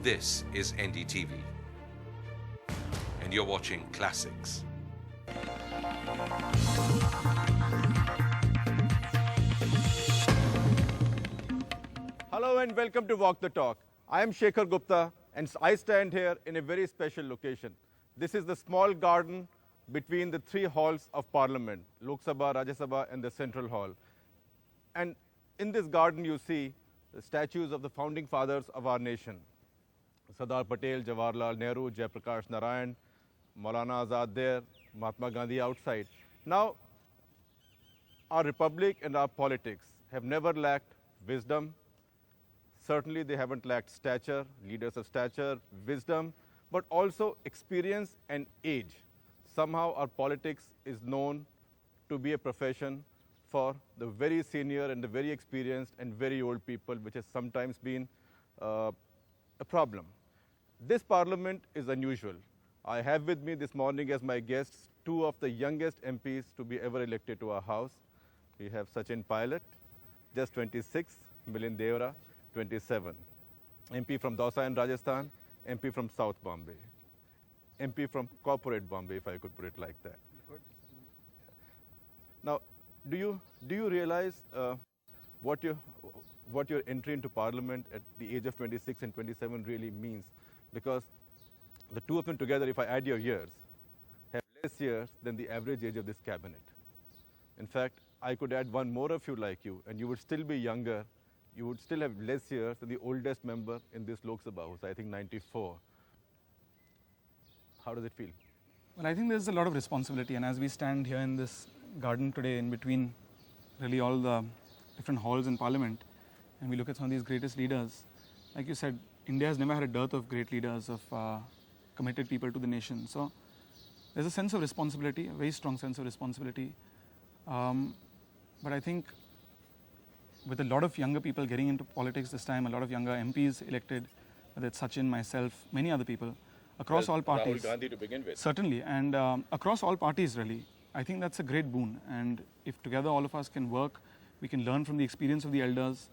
This is NDTV, and you're watching Classics. Hello and welcome to Walk the Talk. I am Shekhar Gupta and I stand here in a very special location. This is the small garden between the three halls of Parliament, Lok Sabha, Rajya Sabha and the Central Hall. And in this garden you see the statues of the founding fathers of our nation. Sardar Patel, Jawaharlal Nehru, Jayaprakash Narayan, Maulana Azad there, Mahatma Gandhi outside. Now, our republic and our politics have never lacked wisdom. Certainly they haven't lacked stature, leaders of stature, wisdom, but also experience and age. Somehow our politics is known to be a profession for the very senior and the very experienced and very old people, which has sometimes been a problem. This parliament is unusual. I have with me this morning as my guests two of the youngest MPs to be ever elected to our house. We have Sachin Pilot, just 26, Milind Deora, 27. MP from Dausa in Rajasthan, MP from South Bombay, MP from corporate Bombay, if I could put it like that. Now, do you realize what your entry into Parliament at the age of 26 and 27 really means? Because the two of them together, if I add your years, have less years than the average age of this cabinet. In fact, I could add one more of you like you, and you would still be younger. You would still have less years than the oldest member in this Lok Sabha House, I think 94. How does it feel? Well, I think there's a lot of responsibility, and as we stand here in this garden today in between really all the different halls in Parliament, and we look at some of these greatest leaders, like you said, India has never had a dearth of great leaders, of committed people to the nation. So there's a sense of responsibility, a very strong sense of responsibility. But I think with a lot of younger people getting into politics this time, a lot of younger MPs elected, whether it's Sachin, myself, many other people, across all parties. Rahul Gandhi to begin with. Certainly, and across all parties really. I think that's a great boon, and if together all of us can work, we can learn from the experience of the elders,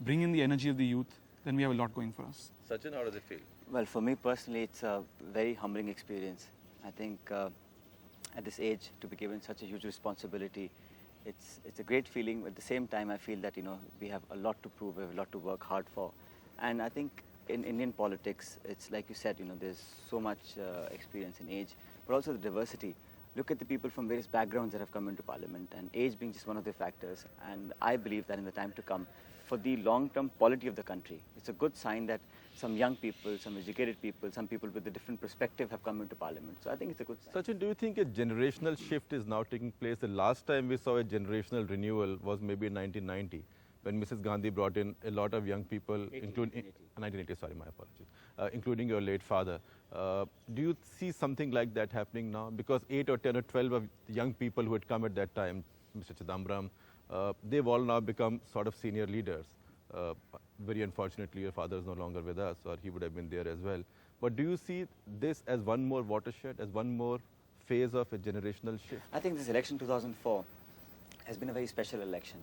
bring in the energy of the youth, then we have a lot going for us. Sachin, how does it feel? Well, for me personally, it's a very humbling experience. I think at this age, to be given such a huge responsibility, it's a great feeling. At the same time, I feel that we have a lot to prove, we have a lot to work hard for, and I think in Indian politics, it's like you said, there's so much experience in age, but also the diversity. Look at the people from various backgrounds that have come into Parliament, and age being just one of the factors. And I believe that in the time to come, for the long-term polity of the country, it's a good sign that some young people, some educated people, some people with a different perspective have come into Parliament. So I think it's a good sign. Sachin, do you think a generational shift is now taking place? The last time we saw a generational renewal was maybe in 1990, when Mrs. Gandhi brought in a lot of young people, including 1980, sorry, my apologies, including your late father. Do you see something like that happening now? Because 8 or 10 or 12 of the young people who had come at that time, Mr. Chidambaram, they've all now become sort of senior leaders. Very unfortunately, your father is no longer with us, or he would have been there as well. But do you see this as one more watershed, as one more phase of a generational shift? I think this election 2004 has been a very special election.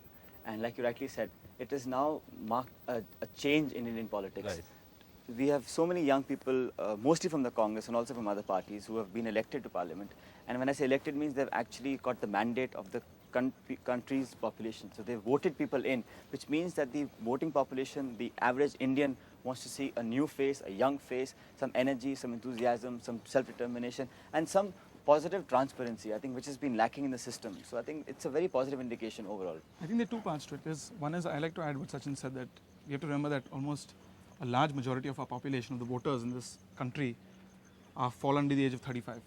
And like you rightly said, it has now marked a change in Indian politics. Right. We have so many young people, mostly from the Congress and also from other parties, who have been elected to Parliament. And when I say elected, means they've actually got the mandate of the country's population. So they've voted people in, which means that the voting population, the average Indian, wants to see a new face, a young face, some energy, some enthusiasm, some self-determination, and some positive transparency, I think, which has been lacking in the system. So I think it's a very positive indication overall. I think there are two parts to it. One is, I like to add what Sachin said, that we have to remember that almost a large majority of our population, of the voters in this country, fall under the age of 35.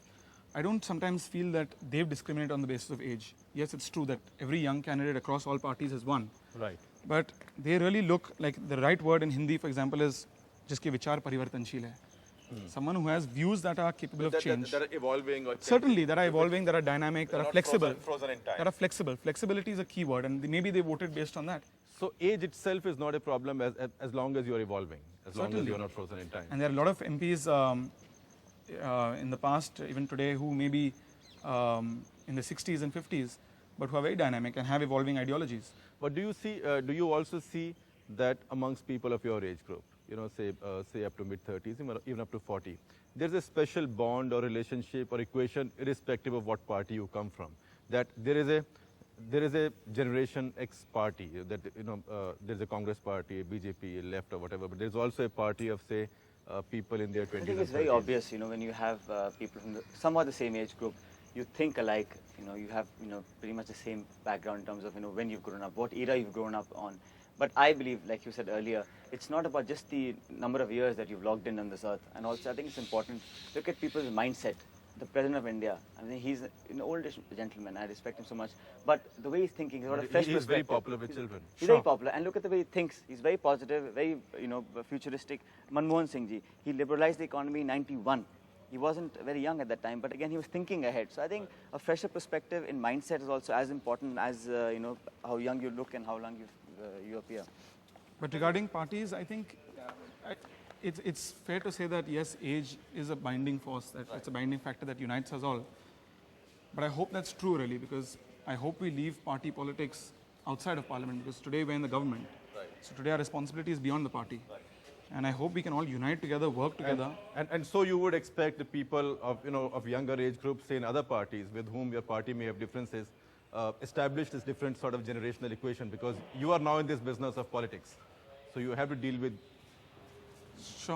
I don't sometimes feel that they've discriminated on the basis of age. Yes, it's true that every young candidate across all parties has won. Right. But they really look like, the right word in Hindi, for example, is jiske vichar parivartanshil hai. Someone who has views that are capable of change. That are evolving or Certainly, that are evolving, that are dynamic, that are flexible. Frozen in time. That are flexible. Flexibility is a key word, and maybe they voted based on that. So age itself is not a problem as long as you are evolving, as long as you are not frozen in time. And there are a lot of MPs in the past, even today, who may be in the 60s and 50s, but who are very dynamic and have evolving ideologies. But do you also see that amongst people of your age group? say up to mid-30s, even up to 40. There's a special bond or relationship or equation, irrespective of what party you come from. That there is a Generation X party. That there's a Congress party, a BJP, a left or whatever. But there's also a party of say people in their 20s. I think it's very obvious, when you have people from somewhat the same age group, you think alike, you have, pretty much the same background in terms of, when you've grown up, what era you've grown up on. But I believe, like you said earlier, it's not about just the number of years that you've logged in on this earth. And also, I think it's important to look at people's mindset. The President of India, I mean, he's an oldish gentleman. I respect him so much. But the way he's thinking, he's got a fresh perspective. He's very popular with children. He's very popular. And look at the way he thinks. He's very positive, very, futuristic. Manmohan Singh ji, he liberalized the economy in 91. He wasn't very young at that time, but again, he was thinking ahead. So I think a fresher perspective in mindset is also as important as, how young you look and how long you appear. But regarding parties, I think it's fair to say that yes, age is a binding force, that it's a binding factor that unites us all. But I hope that's true really, because I hope we leave party politics outside of Parliament, because today we're in the government. Right. So today our responsibility is beyond the party. Right. And I hope we can all unite together, work together. And so you would expect the people of younger age groups, say in other parties, with whom your party may have differences, establish this different sort of generational equation, because you are now in this business of politics. So you have to deal with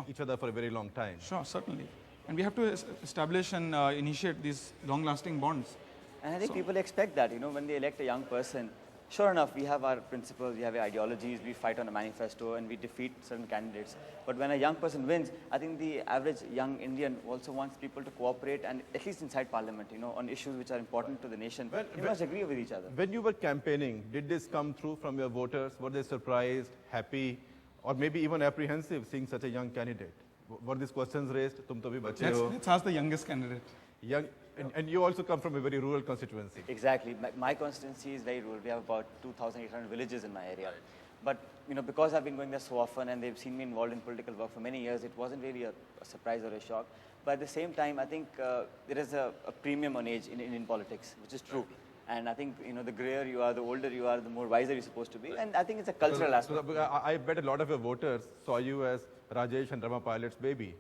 each other for a very long time. Sure, certainly. And we have to establish and initiate these long-lasting bonds. And I think people expect that, when they elect a young person, sure enough, we have our principles, we have our ideologies, we fight on a manifesto and we defeat certain candidates. But when a young person wins, I think the average young Indian also wants people to cooperate, and at least inside Parliament, on issues which are important to the nation, you must agree with each other. When you were campaigning, did this come through from your voters? Were they surprised, happy, or maybe even apprehensive seeing such a young candidate? Were these questions raised? Tum to bhi bache ho. Let's ask the youngest candidate. Young, and you also come from a very rural constituency. Exactly. My constituency is very rural. We have about 2,800 villages in my area. But, because I've been going there so often and they've seen me involved in political work for many years, it wasn't really a surprise or a shock. But at the same time, I think there is a premium on age in Indian politics, which is true. And I think, the grayer you are, the older you are, the more wiser you're supposed to be. And I think it's a cultural aspect. I bet a lot of your voters saw you as Rajesh and Rama Pilot's baby.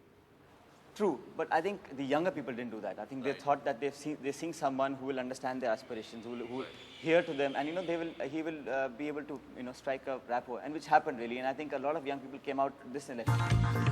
True, but I think the younger people didn't do that. I think they thought that they're seeing someone who will understand their aspirations, who will hear to them, and he will be able to strike a rapport, and which happened really. And I think a lot of young people came out this election.